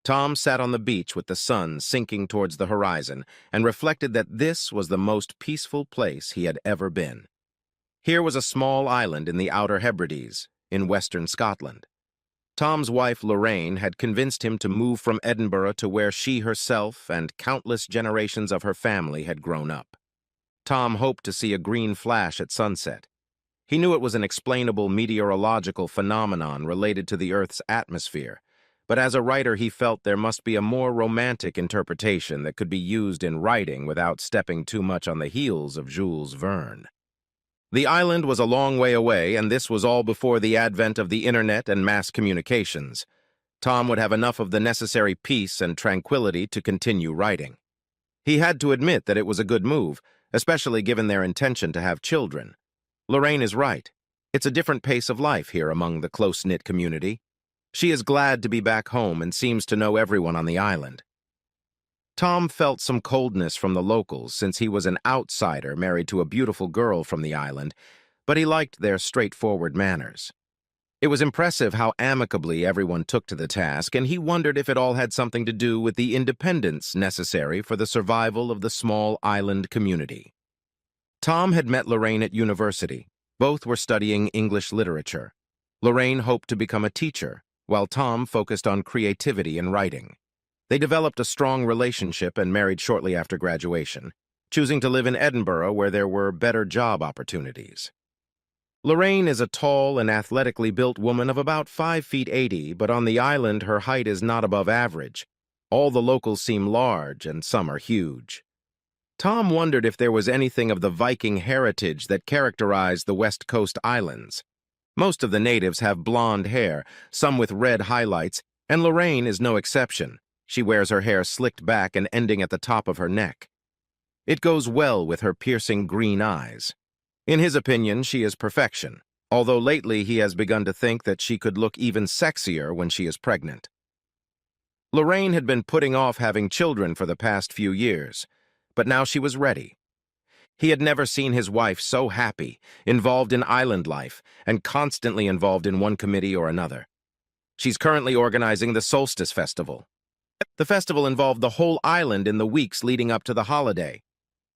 Tom sat on the beach with the sun sinking towards the horizon and reflected that this was the most peaceful place he had ever been. Here was a small island in the Outer Hebrides, in western Scotland. Tom's wife, Lorraine, had convinced him to move from Edinburgh to where she herself and countless generations of her family had grown up. Tom hoped to see a green flash at sunset. He knew it was an explainable meteorological phenomenon related to the Earth's atmosphere, but as a writer he felt there must be a more romantic interpretation that could be used in writing without stepping too much on the heels of Jules Verne. The island was a long way away, and this was all before the advent of the internet and mass communications. Tom would have enough of the necessary peace and tranquility to continue writing. He had to admit that it was a good move, especially given their intention to have children. Lorraine is right. It's a different pace of life here among the close-knit community. She is glad to be back home and seems to know everyone on the island. Tom felt some coldness from the locals since he was an outsider married to a beautiful girl from the island, but he liked their straightforward manners. It was impressive how amicably everyone took to the task, and he wondered if it all had something to do with the independence necessary for the survival of the small island community. Tom had met Lorraine at university. Both were studying English literature. Lorraine hoped to become a teacher, while Tom focused on creativity and writing. They developed a strong relationship and married shortly after graduation, choosing to live in Edinburgh where there were better job opportunities. Lorraine is a tall and athletically built woman of about 5 feet 80, but on the island her height is not above average. All the locals seem large and some are huge. Tom wondered if there was anything of the Viking heritage that characterized the West Coast islands. Most of the natives have blonde hair, some with red highlights, and Lorraine is no exception. She wears her hair slicked back and ending at the top of her neck. It goes well with her piercing green eyes. In his opinion, she is perfection, although lately he has begun to think that she could look even sexier when she is pregnant. Lorraine had been putting off having children for the past few years, but now she was ready. He had never seen his wife so happy, involved in island life, and constantly involved in one committee or another. She's currently organizing the Solstice Festival. The festival involved the whole island in the weeks leading up to the holiday.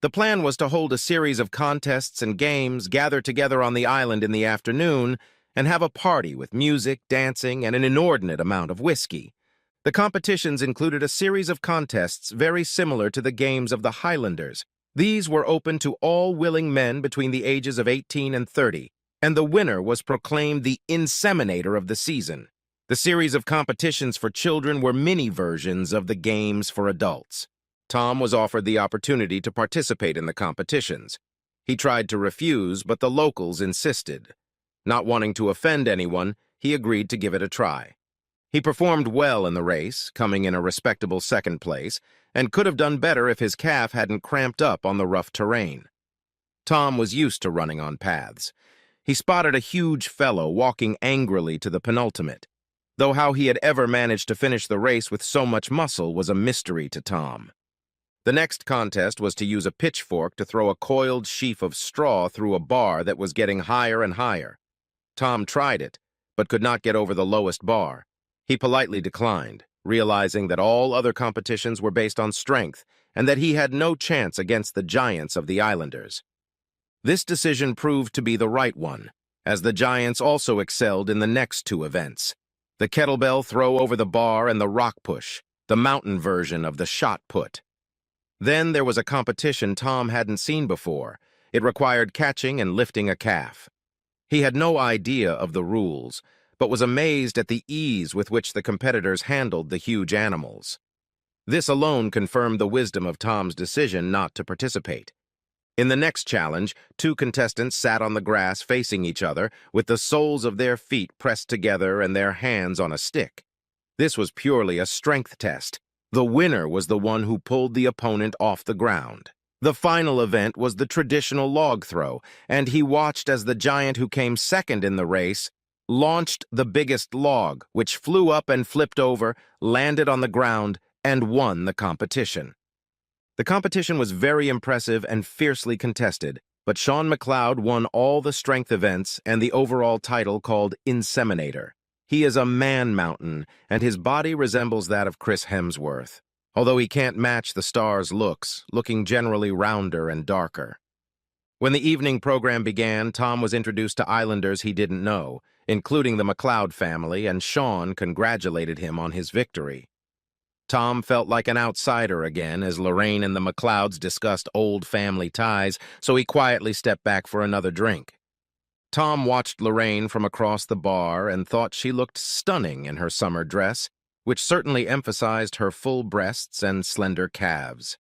The plan was to hold a series of contests and games, gather together on the island in the afternoon, and have a party with music, dancing, and an inordinate amount of whiskey. The competitions included a series of contests very similar to the games of the Highlanders. These were open to all willing men between the ages of 18 and 30, and the winner was proclaimed the inseminator of the season. The series of competitions for children were mini versions of the games for adults. Tom was offered the opportunity to participate in the competitions. He tried to refuse, but the locals insisted. Not wanting to offend anyone, he agreed to give it a try. He performed well in the race, coming in a respectable second place, and could have done better if his calf hadn't cramped up on the rough terrain. Tom was used to running on paths. He spotted a huge fellow walking angrily to the penultimate, though how he had ever managed to finish the race with so much muscle was a mystery to Tom. The next contest was to use a pitchfork to throw a coiled sheaf of straw through a bar that was getting higher and higher. Tom tried it, but could not get over the lowest bar. He politely declined, realizing that all other competitions were based on strength and that he had no chance against the giants of the islanders. This decision proved to be the right one, as the giants also excelled in the next two events: the kettlebell throw over the bar and the rock push, the mountain version of the shot put. Then there was a competition Tom hadn't seen before. It required catching and lifting a calf. He had no idea of the rules, but was amazed at the ease with which the competitors handled the huge animals. This alone confirmed the wisdom of Tom's decision not to participate. In the next challenge, two contestants sat on the grass facing each other, with the soles of their feet pressed together and their hands on a stick. This was purely a strength test. The winner was the one who pulled the opponent off the ground. The final event was the traditional log throw, and he watched as the giant who came second in the race launched the biggest log, which flew up and flipped over, landed on the ground, and won the competition. The competition was very impressive and fiercely contested, but Sean McLeod won all the strength events and the overall title called Inseminator. He is a man-mountain, and his body resembles that of Chris Hemsworth, although he can't match the star's looks, looking generally rounder and darker. When the evening program began, Tom was introduced to Islanders he didn't know, including the McLeod family, and Sean congratulated him on his victory. Tom felt like an outsider again as Lorraine and the McLeods discussed old family ties, so he quietly stepped back for another drink. Tom watched Lorraine from across the bar and thought she looked stunning in her summer dress, which certainly emphasized her full breasts and slender calves.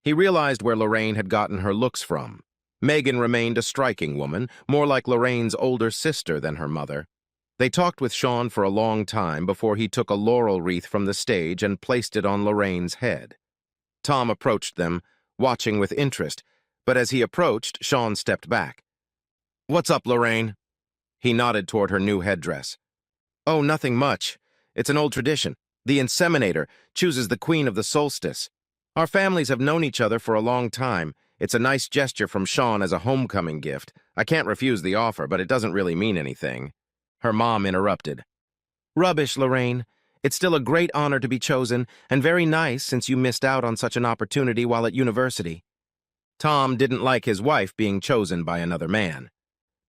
He realized where Lorraine had gotten her looks from. Megan remained a striking woman, more like Lorraine's older sister than her mother. They talked with Sean for a long time before he took a laurel wreath from the stage and placed it on Lorraine's head. Tom approached them, watching with interest, but as he approached, Sean stepped back. "What's up, Lorraine?" He nodded toward her new headdress. "Oh, nothing much. It's an old tradition. The inseminator chooses the queen of the solstice. Our families have known each other for a long time. It's a nice gesture from Sean as a homecoming gift. I can't refuse the offer, but it doesn't really mean anything." Her mom interrupted. "Rubbish, Lorraine. It's still a great honor to be chosen, and very nice since you missed out on such an opportunity while at university." Tom didn't like his wife being chosen by another man.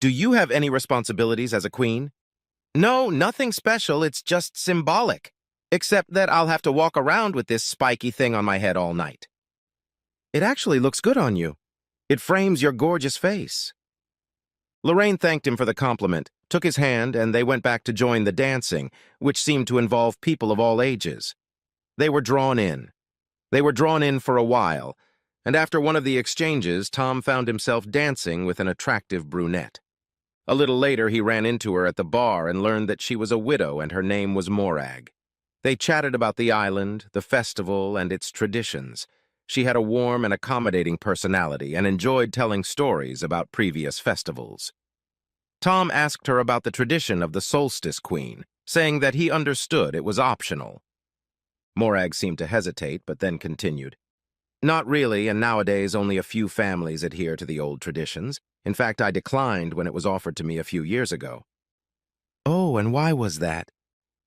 "Do you have any responsibilities as a queen?" "No, nothing special. It's just symbolic. Except that I'll have to walk around with this spiky thing on my head all night." "It actually looks good on you. It frames your gorgeous face." Lorraine thanked him for the compliment, took his hand, and they went back to join the dancing, which seemed to involve people of all ages. They were drawn in. They were drawn in for a while, and after one of the exchanges, Tom found himself dancing with an attractive brunette. A little later, he ran into her at the bar and learned that she was a widow and her name was Morag. They chatted about the island, the festival, and its traditions. She had a warm and accommodating personality and enjoyed telling stories about previous festivals. Tom asked her about the tradition of the Solstice Queen, saying that he understood it was optional. Morag seemed to hesitate, but then continued. "Not really, and nowadays only a few families adhere to the old traditions. In fact, I declined when it was offered to me a few years ago." "Oh, and why was that?"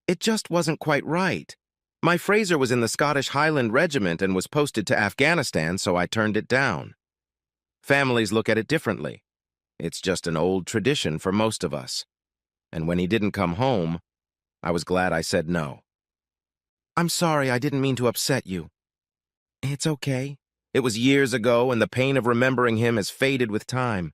"It just wasn't quite right. My Fraser was in the Scottish Highland Regiment and was posted to Afghanistan, so I turned it down. Families look at it differently. It's just an old tradition for most of us. And when he didn't come home, I was glad I said no." "I'm sorry, I didn't mean to upset you." "It's okay. It was years ago, and the pain of remembering him has faded with time."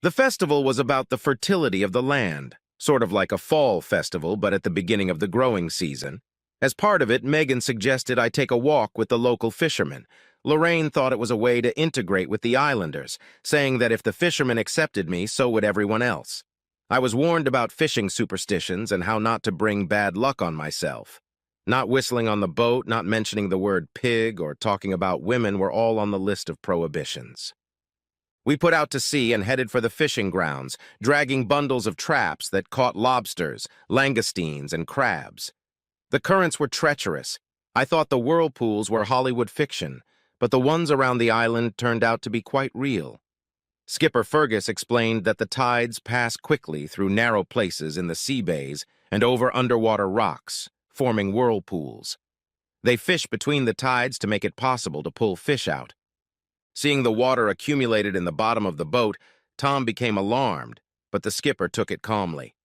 The festival was about the fertility of the land, sort of like a fall festival, but at the beginning of the growing season. As part of it, Megan suggested I take a walk with the local fishermen. Lorraine thought it was a way to integrate with the islanders, saying that if the fishermen accepted me, so would everyone else. I was warned about fishing superstitions and how not to bring bad luck on myself. Not whistling on the boat, not mentioning the word pig, or talking about women were all on the list of prohibitions. We put out to sea and headed for the fishing grounds, dragging bundles of traps that caught lobsters, langoustines, and crabs. The currents were treacherous. I thought the whirlpools were Hollywood fiction, but the ones around the island turned out to be quite real. Skipper Fergus explained that the tides pass quickly through narrow places in the sea bays and over underwater rocks, forming whirlpools. They fish between the tides to make it possible to pull fish out. Seeing the water accumulated in the bottom of the boat, Tom became alarmed, but the skipper took it calmly.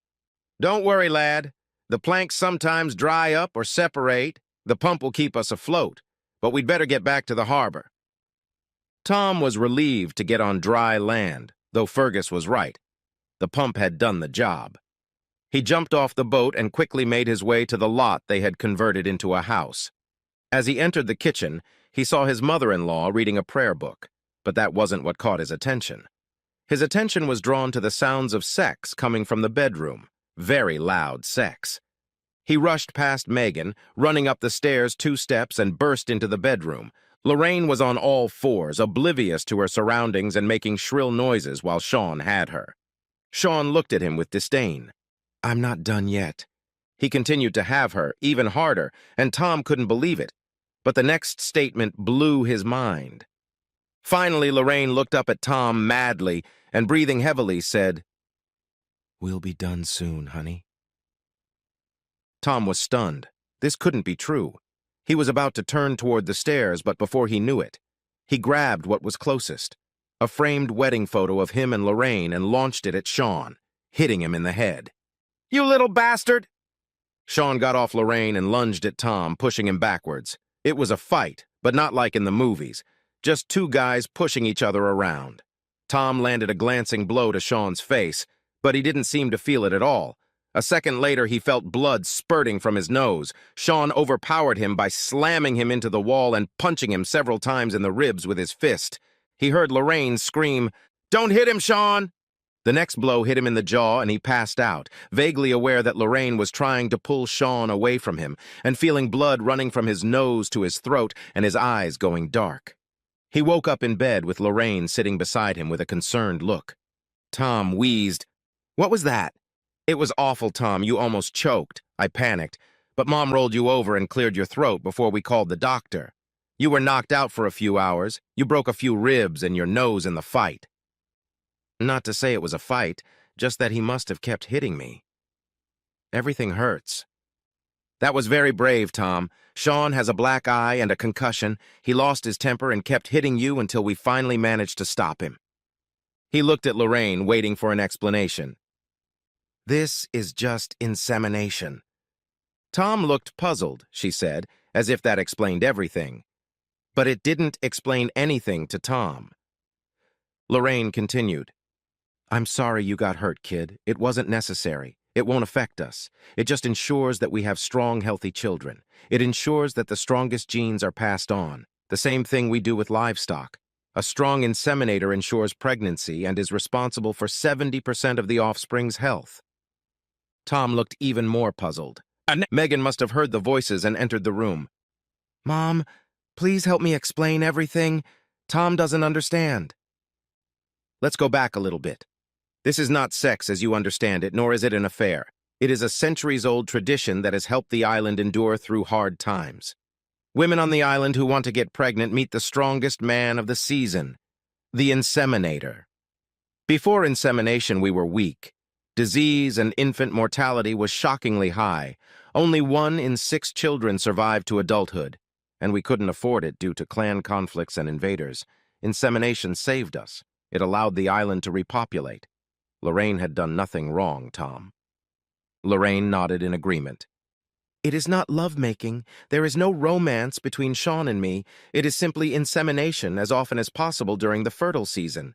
"Don't worry, lad. The planks sometimes dry up or separate. The pump will keep us afloat, but we'd better get back to the harbor." Tom was relieved to get on dry land, though Fergus was right. The pump had done the job. He jumped off the boat and quickly made his way to the lot they had converted into a house. As he entered the kitchen, he saw his mother-in-law reading a prayer book, but that wasn't what caught his attention. His attention was drawn to the sounds of sex coming from the bedroom, very loud sex. He rushed past Megan, running up the stairs 2 steps and burst into the bedroom. Lorraine was on all fours, oblivious to her surroundings and making shrill noises while Sean had her. Sean looked at him with disdain. "I'm not done yet." He continued to have her, even harder, and Tom couldn't believe it. But the next statement blew his mind. Finally, Lorraine looked up at Tom madly and, breathing heavily, said, "We'll be done soon, honey." Tom was stunned. This couldn't be true. He was about to turn toward the stairs, but before he knew it, he grabbed what was closest, a framed wedding photo of him and Lorraine, and launched it at Sean, hitting him in the head. "You little bastard!" Sean got off Lorraine and lunged at Tom, pushing him backwards. It was a fight, but not like in the movies. Just two guys pushing each other around. Tom landed a glancing blow to Sean's face, but he didn't seem to feel it at all. A second later, he felt blood spurting from his nose. Sean overpowered him by slamming him into the wall and punching him several times in the ribs with his fist. He heard Lorraine scream, "Don't hit him, Sean!" The next blow hit him in the jaw and he passed out, vaguely aware that Lorraine was trying to pull Sean away from him, and feeling blood running from his nose to his throat and his eyes going dark. He woke up in bed with Lorraine sitting beside him with a concerned look. Tom wheezed. "What was that?" "It was awful, Tom. You almost choked." I panicked. "But Mom rolled you over and cleared your throat before we called the doctor. You were knocked out for a few hours. You broke a few ribs and your nose in the fight." Not to say it was a fight, just that he must have kept hitting me. "Everything hurts." "That was very brave, Tom. Sean has a black eye and a concussion. He lost his temper and kept hitting you until we finally managed to stop him." He looked at Lorraine, waiting for an explanation. "This is just insemination." Tom looked puzzled, she said, as if that explained everything. But it didn't explain anything to Tom. Lorraine continued, "I'm sorry you got hurt, kid. It wasn't necessary. It won't affect us. It just ensures that we have strong, healthy children. It ensures that the strongest genes are passed on, the same thing we do with livestock. A strong inseminator ensures pregnancy and is responsible for 70% of the offspring's health." Tom looked even more puzzled. Megan must have heard the voices and entered the room. "Mom, please help me explain everything. Tom doesn't understand." Let's go back a little bit. This is not sex as you understand it, nor is it an affair. It is a centuries-old tradition that has helped the island endure through hard times. Women on the island who want to get pregnant meet the strongest man of the season, the inseminator. Before insemination, we were weak. Disease and infant mortality was shockingly high. Only 1 in 6 children survived to adulthood, and we couldn't afford it due to clan conflicts and invaders. Insemination saved us. It allowed the island to repopulate. Lorraine had done nothing wrong, Tom. Lorraine nodded in agreement. "It is not lovemaking. There is no romance between Sean and me. It is simply insemination as often as possible during the fertile season.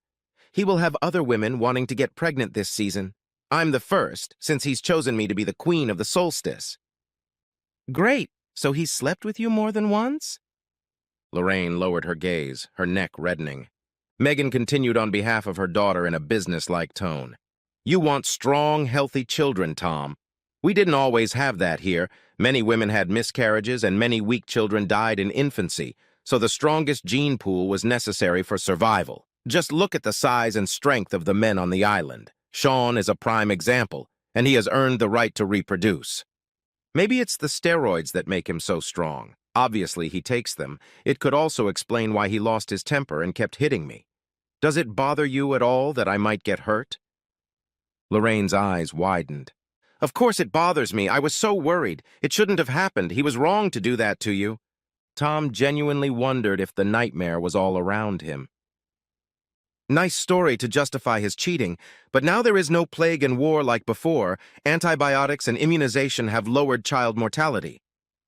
He will have other women wanting to get pregnant this season. I'm the first, since he's chosen me to be the queen of the solstice." "Great. So he slept with you more than once?" Lorraine lowered her gaze, her neck reddening. Megan continued on behalf of her daughter in a business-like tone. "You want strong, healthy children, Tom. We didn't always have that here. Many women had miscarriages and many weak children died in infancy, so the strongest gene pool was necessary for survival. Just look at the size and strength of the men on the island. Sean is a prime example, and he has earned the right to reproduce. Maybe it's the steroids that make him so strong. Obviously, he takes them. It could also explain why he lost his temper and kept hitting me. Does it bother you at all that I might get hurt?" Lorraine's eyes widened. "Of course it bothers me. I was so worried. It shouldn't have happened. He was wrong to do that to you." Tom genuinely wondered if the nightmare was all around him. "Nice story to justify his cheating, but now there is no plague and war like before. Antibiotics and immunization have lowered child mortality.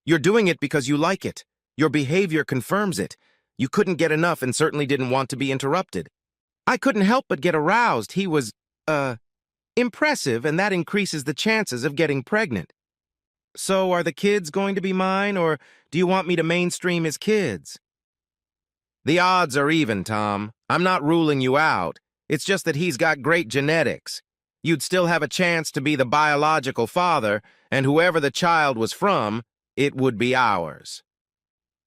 You're doing it because you like it. Your behavior confirms it. You couldn't get enough and certainly didn't want to be interrupted. I couldn't help but get aroused. He was, impressive, and that increases the chances of getting pregnant. So are the kids going to be mine, or do you want me to mainstream his kids?" "The odds are even, Tom. I'm not ruling you out. It's just that he's got great genetics. You'd still have a chance to be the biological father, and whoever the child was from, it would be ours."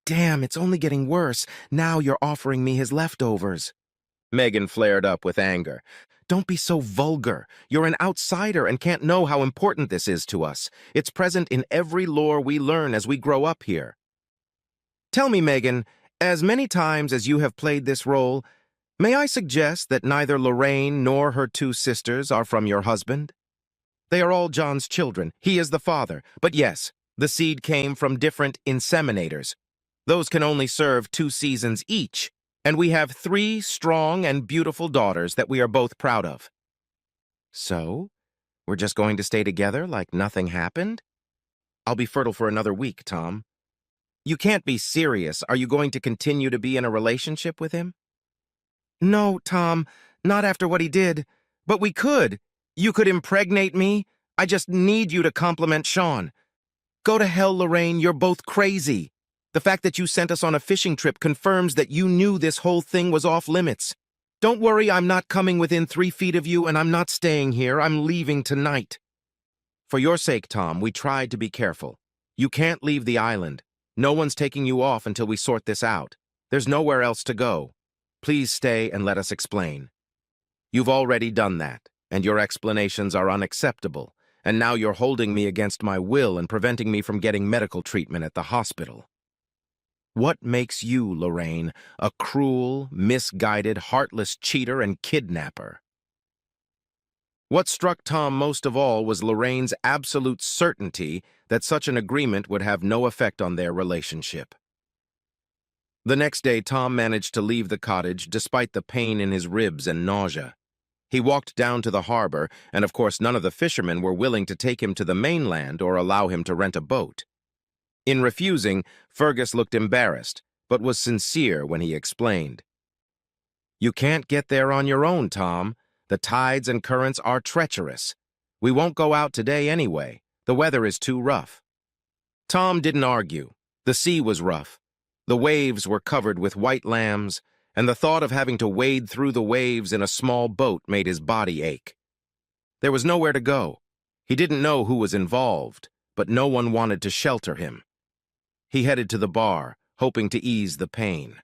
"Damn, it's only getting worse. Now you're offering me his leftovers." Megan flared up with anger. "Don't be so vulgar. You're an outsider and can't know how important this is to us. It's present in every lore we learn as we grow up here." "Tell me, Megan, as many times as you have played this role, may I suggest that neither Lorraine nor her 2 sisters are from your husband?" They are all John's children. He is the father. But yes, the seed came from different inseminators. Those can only serve 2 seasons each, and we have 3 strong and beautiful daughters that we are both proud of. So, we're just going to stay together like nothing happened? I'll be fertile for another week, Tom. You can't be serious. Are you going to continue to be in a relationship with him? No, Tom, not after what he did. But we could. You could impregnate me. I just need you to compliment Sean. Go to hell, Lorraine, you're both crazy. The fact that you sent us on a fishing trip confirms that you knew this whole thing was off limits. Don't worry, I'm not coming within 3 feet of you, and I'm not staying here. I'm leaving tonight. For your sake, Tom, we tried to be careful. You can't leave the island. No one's taking you off until we sort this out. There's nowhere else to go. Please stay and let us explain. You've already done that, and your explanations are unacceptable, and now you're holding me against my will and preventing me from getting medical treatment at the hospital. What makes you, Lorraine, a cruel, misguided, heartless cheater and kidnapper? What struck Tom most of all was Lorraine's absolute certainty that such an agreement would have no effect on their relationship. The next day, Tom managed to leave the cottage despite the pain in his ribs and nausea. He walked down to the harbor, and of course none of the fishermen were willing to take him to the mainland or allow him to rent a boat. In refusing, Fergus looked embarrassed, but was sincere when he explained. You can't get there on your own, Tom. The tides and currents are treacherous. We won't go out today anyway. The weather is too rough. Tom didn't argue. The sea was rough. The waves were covered with white lambs, and the thought of having to wade through the waves in a small boat made his body ache. There was nowhere to go. He didn't know who was involved, but no one wanted to shelter him. He headed to the bar, hoping to ease the pain.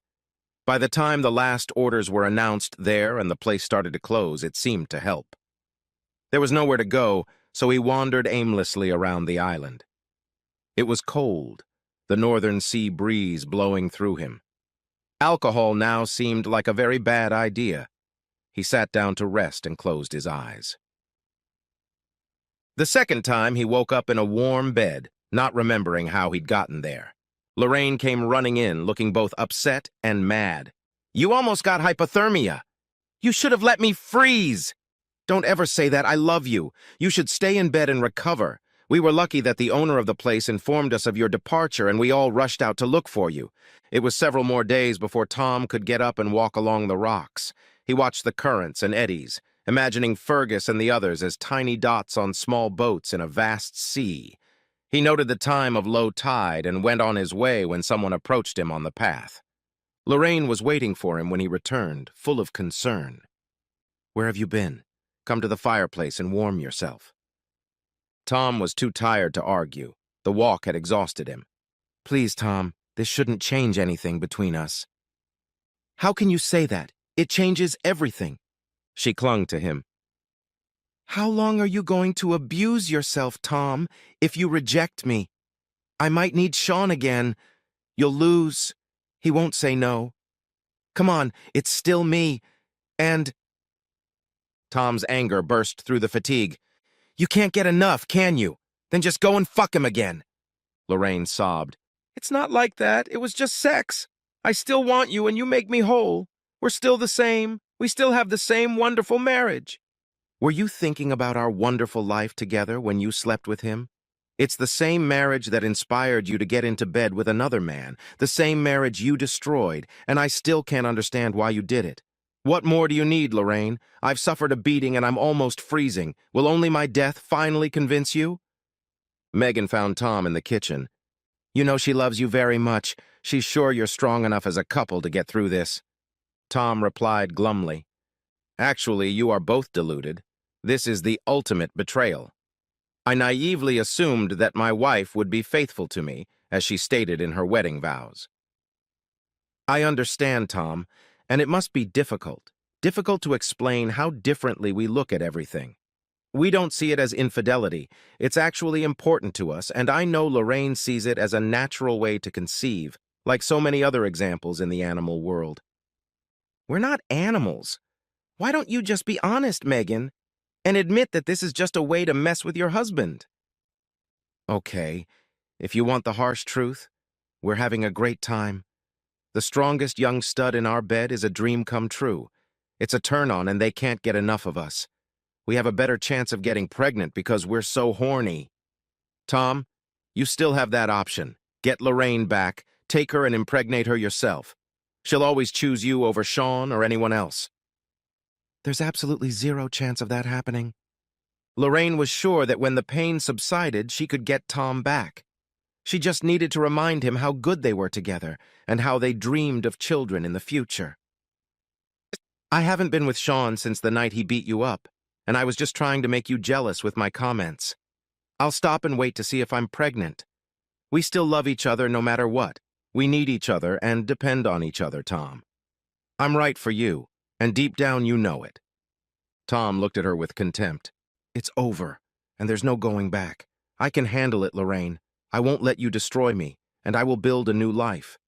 By the time the last orders were announced there and the place started to close, it seemed to help. There was nowhere to go, so he wandered aimlessly around the island. It was cold, the northern sea breeze blowing through him. Alcohol now seemed like a very bad idea. He sat down to rest and closed his eyes. The second time, he woke up in a warm bed, not remembering how he'd gotten there. Lorraine came running in, looking both upset and mad. You almost got hypothermia. You should have let me freeze. Don't ever say that. I love you. You should stay in bed and recover. We were lucky that the owner of the place informed us of your departure, and we all rushed out to look for you. It was several more days before Tom could get up and walk along the rocks. He watched the currents and eddies, imagining Fergus and the others as tiny dots on small boats in a vast sea. He noted the time of low tide and went on his way when someone approached him on the path. Lorraine was waiting for him when he returned, full of concern. Where have you been? Come to the fireplace and warm yourself. Tom was too tired to argue. The walk had exhausted him. Please, Tom, this shouldn't change anything between us. How can you say that? It changes everything. She clung to him. How long are you going to abuse yourself, Tom, if you reject me? I might need Sean again. You'll lose. He won't say no. Come on, it's still me. And... Tom's anger burst through the fatigue. You can't get enough, can you? Then just go and fuck him again. Lorraine sobbed. It's not like that. It was just sex. I still want you and you make me whole. We're still the same. We still have the same wonderful marriage. Were you thinking about our wonderful life together when you slept with him? It's the same marriage that inspired you to get into bed with another man, the same marriage you destroyed, and I still can't understand why you did it. What more do you need, Lorraine? I've suffered a beating and I'm almost freezing. Will only my death finally convince you? Megan found Tom in the kitchen. You know she loves you very much. She's sure you're strong enough as a couple to get through this. Tom replied glumly. Actually, you are both deluded. This is the ultimate betrayal. I naively assumed that my wife would be faithful to me, as she stated in her wedding vows. I understand, Tom, and it must be difficult to explain how differently we look at everything. We don't see it as infidelity. It's actually important to us, and I know Lorraine sees it as a natural way to conceive, like so many other examples in the animal world. We're not animals. Why don't you just be honest, Megan? and admit that this is just a way to mess with your husband. Okay, if you want the harsh truth, we're having a great time. The strongest young stud in our bed is a dream come true. It's a turn-on and they can't get enough of us. We have a better chance of getting pregnant because we're so horny. Tom, you still have that option. Get Lorraine back, take her and impregnate her yourself. She'll always choose you over Sean or anyone else. There's absolutely zero chance of that happening. Lorraine was sure that when the pain subsided, she could get Tom back. She just needed to remind him how good they were together and how they dreamed of children in the future. I haven't been with Sean since the night he beat you up, and I was just trying to make you jealous with my comments. I'll stop and wait to see if I'm pregnant. We still love each other no matter what. We need each other and depend on each other, Tom. I'm right for you, and deep down you know it. Tom looked at her with contempt. It's over, and there's no going back. I can handle it, Lorraine. I won't let you destroy me, and I will build a new life.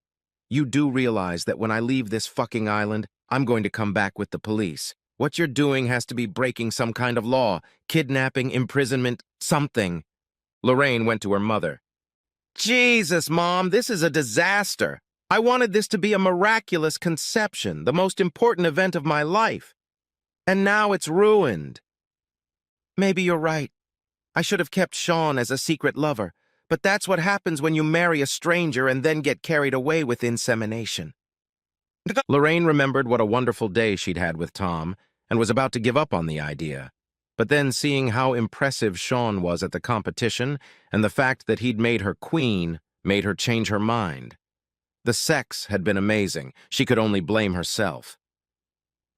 You do realize that when I leave this fucking island, I'm going to come back with the police. What you're doing has to be breaking some kind of law, kidnapping, imprisonment, something. Lorraine went to her mother. Jesus, Mom, this is a disaster. I wanted this to be a miraculous conception, the most important event of my life. And now it's ruined. Maybe you're right. I should have kept Sean as a secret lover, but that's what happens when you marry a stranger and then get carried away with insemination. Lorraine remembered what a wonderful day she'd had with Tom and was about to give up on the idea. But then seeing how impressive Sean was at the competition and the fact that he'd made her queen made her change her mind. The sex had been amazing. She could only blame herself.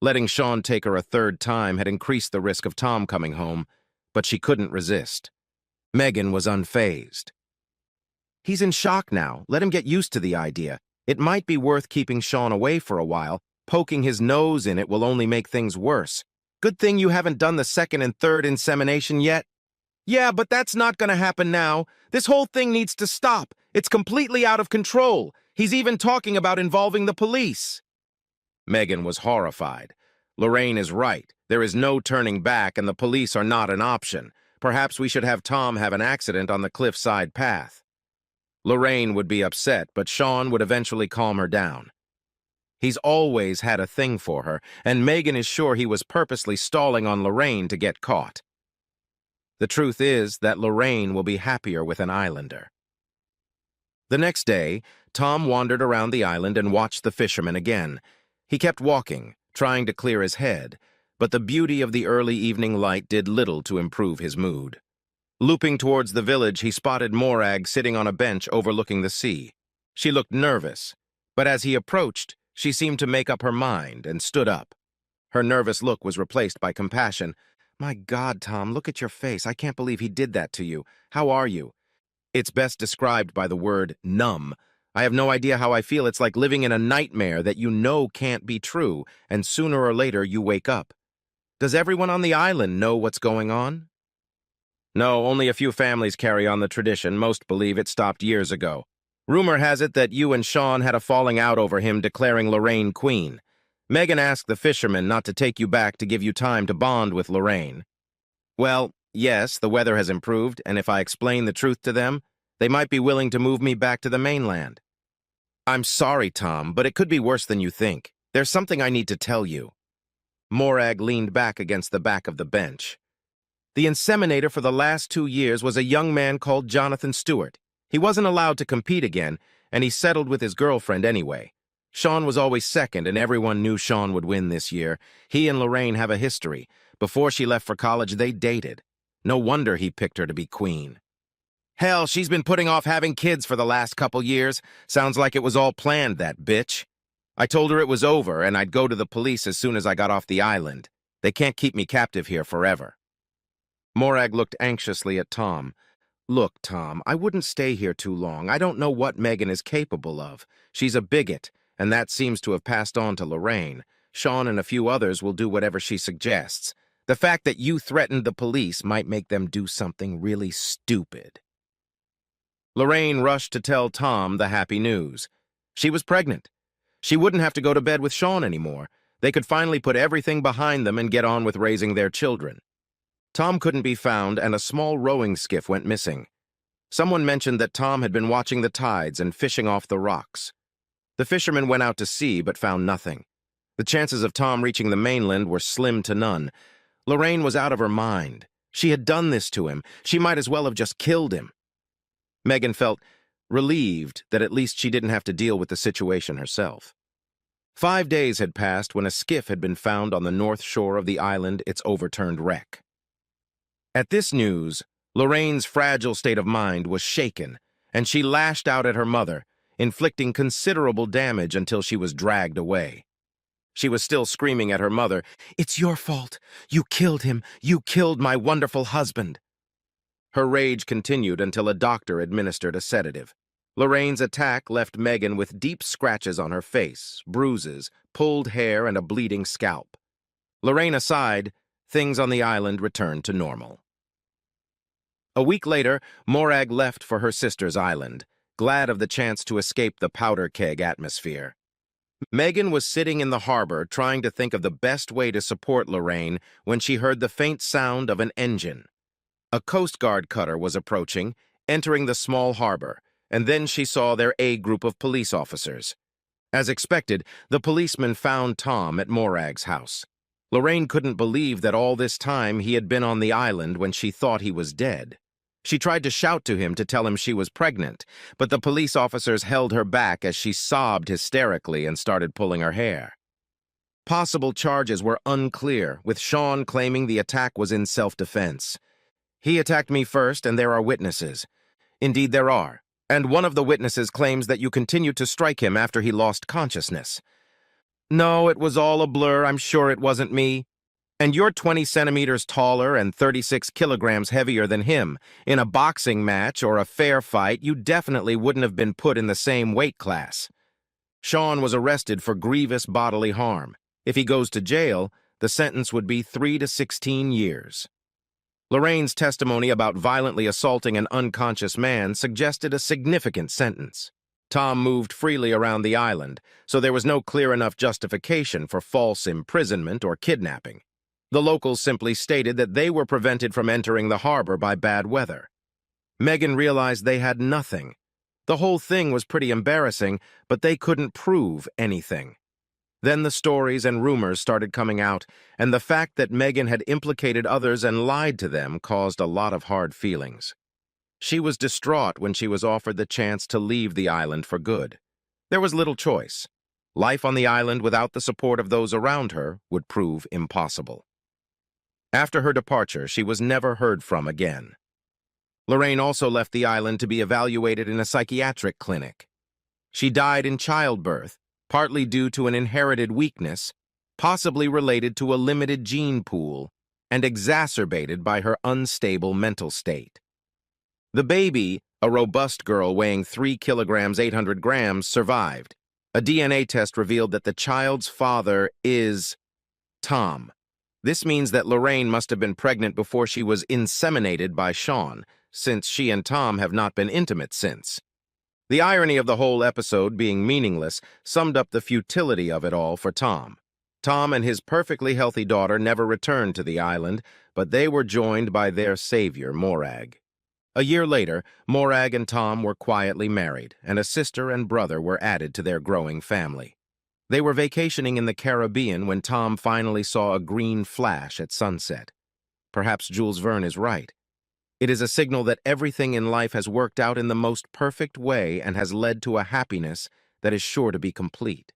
Letting Sean take her a third time had increased the risk of Tom coming home, but she couldn't resist. Megan was unfazed. He's in shock now. Let him get used to the idea. It might be worth keeping Sean away for a while. Poking his nose in it will only make things worse. Good thing you haven't done the second and third insemination yet. Yeah, but that's not going to happen now. This whole thing needs to stop. It's completely out of control. He's even talking about involving the police. Megan was horrified. Lorraine is right. There is no turning back, and the police are not an option. Perhaps we should have Tom have an accident on the cliffside path. Lorraine would be upset, but Sean would eventually calm her down. He's always had a thing for her, and Megan is sure he was purposely stalling on Lorraine to get caught. The truth is that Lorraine will be happier with an islander. The next day, Tom wandered around the island and watched the fishermen again. He kept walking, trying to clear his head, but the beauty of the early evening light did little to improve his mood. Looping towards the village, he spotted Morag sitting on a bench overlooking the sea. She looked nervous, but as he approached, she seemed to make up her mind and stood up. Her nervous look was replaced by compassion. My God, Tom, look at your face. I can't believe he did that to you. How are you? It's best described by the word numb. I have no idea how I feel. It's like living in a nightmare that you know can't be true, and sooner or later you wake up. Does everyone on the island know what's going on? No, only a few families carry on the tradition. Most believe it stopped years ago. Rumor has it that you and Sean had a falling out over him declaring Lorraine queen. Megan asked the fishermen not to take you back to give you time to bond with Lorraine. Well, yes, the weather has improved, and if I explain the truth to them, they might be willing to move me back to the mainland. I'm sorry, Tom, but it could be worse than you think. There's something I need to tell you. Morag leaned back against the back of the bench. The inseminator for the last 2 years was a young man called Jonathan Stewart. He wasn't allowed to compete again, and he settled with his girlfriend anyway. Sean was always second, and everyone knew Sean would win this year. He and Lorraine have a history. Before she left for college, they dated. No wonder he picked her to be queen. Hell, she's been putting off having kids for the last couple years. Sounds like it was all planned, that bitch. I told her it was over, and I'd go to the police as soon as I got off the island. They can't keep me captive here forever. Morag looked anxiously at Tom. Look, Tom, I wouldn't stay here too long. I don't know what Megan is capable of. She's a bigot, and that seems to have passed on to Lorraine. Sean and a few others will do whatever she suggests. The fact that you threatened the police might make them do something really stupid. Lorraine rushed to tell Tom the happy news. She was pregnant. She wouldn't have to go to bed with Sean anymore. They could finally put everything behind them and get on with raising their children. Tom couldn't be found, and a small rowing skiff went missing. Someone mentioned that Tom had been watching the tides and fishing off the rocks. The fishermen went out to sea but found nothing. The chances of Tom reaching the mainland were slim to none. Lorraine was out of her mind. She had done this to him. She might as well have just killed him. Megan felt relieved that at least she didn't have to deal with the situation herself. 5 days had passed when a skiff had been found on the north shore of the island, its overturned wreck. At this news, Lorraine's fragile state of mind was shaken, and she lashed out at her mother, inflicting considerable damage until she was dragged away. She was still screaming at her mother, "It's your fault! You killed him! You killed my wonderful husband!" Her rage continued until a doctor administered a sedative. Lorraine's attack left Megan with deep scratches on her face, bruises, pulled hair, and a bleeding scalp. Lorraine aside, things on the island returned to normal. A week later, Morag left for her sister's island, glad of the chance to escape the powder keg atmosphere. Megan was sitting in the harbor trying to think of the best way to support Lorraine when she heard the faint sound of an engine. A Coast Guard cutter was approaching, entering the small harbor, and then she saw their A group of police officers. As expected, the policemen found Tom at Morag's house. Lorraine couldn't believe that all this time he had been on the island when she thought he was dead. She tried to shout to him to tell him she was pregnant, but the police officers held her back as she sobbed hysterically and started pulling her hair. Possible charges were unclear, with Sean claiming the attack was in self-defense. "He attacked me first, and there are witnesses." "Indeed there are, and one of the witnesses claims that you continued to strike him after he lost consciousness." "No, it was all a blur. I'm sure it wasn't me." "And you're 20 centimeters taller and 36 kilograms heavier than him. In a boxing match or a fair fight, you definitely wouldn't have been put in the same weight class." Sean was arrested for grievous bodily harm. If he goes to jail, the sentence would be 3 to 16 years. Lorraine's testimony about violently assaulting an unconscious man suggested a significant sentence. Tom moved freely around the island, so there was no clear enough justification for false imprisonment or kidnapping. The locals simply stated that they were prevented from entering the harbor by bad weather. Megan realized they had nothing. The whole thing was pretty embarrassing, but they couldn't prove anything. Then the stories and rumors started coming out, and the fact that Megan had implicated others and lied to them caused a lot of hard feelings. She was distraught when she was offered the chance to leave the island for good. There was little choice. Life on the island without the support of those around her would prove impossible. After her departure, she was never heard from again. Lorraine also left the island to be evaluated in a psychiatric clinic. She died in childbirth, partly due to an inherited weakness, possibly related to a limited gene pool, and exacerbated by her unstable mental state. The baby, a robust girl weighing 3 kilograms 800 grams, survived. A DNA test revealed that the child's father is Tom. This means that Lorraine must have been pregnant before she was inseminated by Sean, since she and Tom have not been intimate since. The irony of the whole episode being meaningless summed up the futility of it all for Tom. Tom and his perfectly healthy daughter never returned to the island, but they were joined by their savior, Morag. A year later, Morag and Tom were quietly married, and a sister and brother were added to their growing family. They were vacationing in the Caribbean when Tom finally saw a green flash at sunset. Perhaps Jules Verne is right. It is a signal that everything in life has worked out in the most perfect way and has led to a happiness that is sure to be complete.